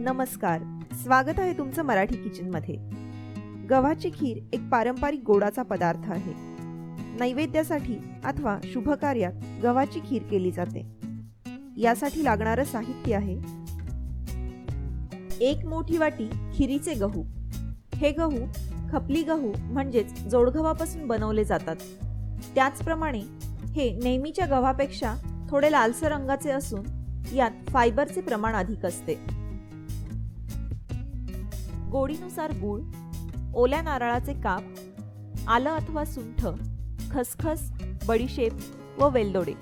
नमस्कार, स्वागत आहे तुमचं मराठी किचनमध्ये। गव्हाची खीर एक पारंपरिक गोडाचा पदार्थ आहे। नैवेद्यासाठी अथवा शुभ कार्यात गव्हाची खीर केली जाते। यासाठी लागणारं साहित्य आहे: 1 मोठी वाटी खिरीचे गहू। हे गहू खपली गहू म्हणजेच जोडगव्हापासून बनवले जातात। त्याचप्रमाणे हे नेहमीच्या गव्हापेक्षा थोडे लालसर रंगाचे असून यात फायबरचे प्रमाण अधिक असते। गोडीनुसार गूळ, ओल्या नारळाचे काप, आलं अथवा सुंठ, खसखस, बडीशेप व वेलदोडे।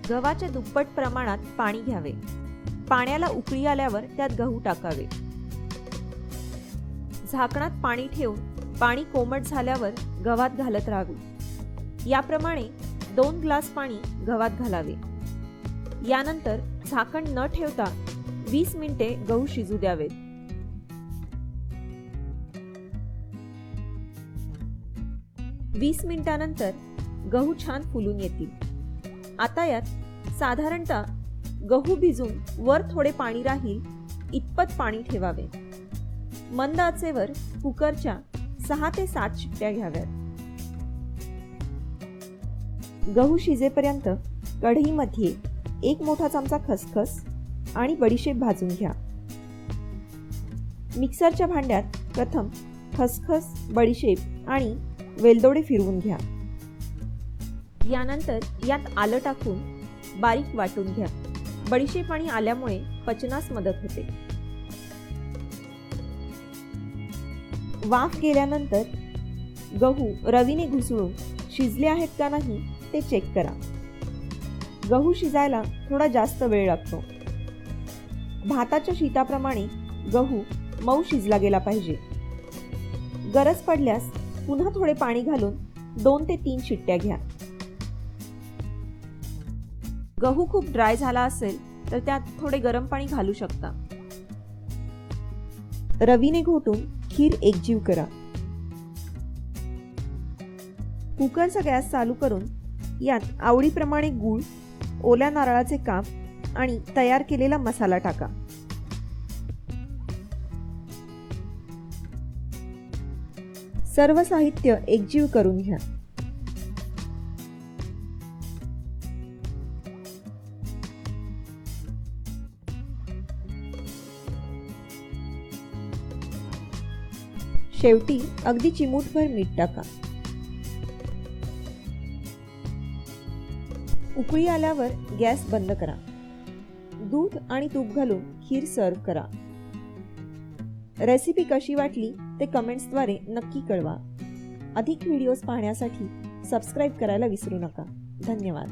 गव्हाच्या दुप्पट प्रमाणात पाणी घ्यावे। पाण्याला उकळी आल्यावर त्यात गहू टाकावे। झाकणात पाणी ठेवून पाणी कोमट झाल्यावर गव्हात घालत राहावे। याप्रमाणे 2 ग्लास पाणी गव्हात घालावे। यानंतर झाकण न ठेवता 20 मिनिटे गहू शिजू द्यावेत। वीस मिनिटांनंतर गहू छान फुलून येतील। आता यात साधारणतः गहू भिजून वर थोडे पाणी राहील इतपत पाणी ठेवावे। मंद आचेवर कुकरच्या 6 ते 7 शिट्ट्या घ्याव्यात। गहू शिजेपर्यंत कढईमध्ये 1 मोठा चमचा खसखस आणि बडीशेप भाजून घ्या। मिक्सरच्या भांड्यात प्रथम खसखस, बडीशेप आणि वेलदोडे फिरवून घ्या। यानंतर यात आलं टाकून बारीक वाटून घ्या। बडीशेप आणि आल्यामुळे पचनास मदत होते। वाफ गेल्यानंतर गहू रवीने घुसळून शिजले आहेत का नाही ते चेक करा। गहू शिजायला थोडा जास्त वेळ लागतो। भाताच्या शीताप्रमाणे गहू मऊ शिजला गेला पाहिजे। गरज पडल्यास पुन्हा थोडे पाणी घालून 2 ते 3 शिट्ट्या घ्या। गहू खूप ड्राय झाला असेल तर त्यात थोडे गरम पाणी घालू शकता। रवीने घोटून खीर एकजीव करा। कुकरचा गॅस चालू करून यात आवडीप्रमाणे गूळ, ओल्या नारळाचे काप आणि तयार केलेला मसाला टाका। सर्व साहित्य एकजीव करून घ्या। शेवटी अगदी चिमूटभर मीठ टाका। उकळी आल्यावर गॅस बंद करा। दूध आणि तूप घालून खीर सर्व्ह करा। रेसिपी कशी वाटली ते कमेंट्सद्वारे नक्की कळवा। अधिक व्हिडिओज पाहण्यासाठी सबस्क्राईब करायला विसरू नका। धन्यवाद।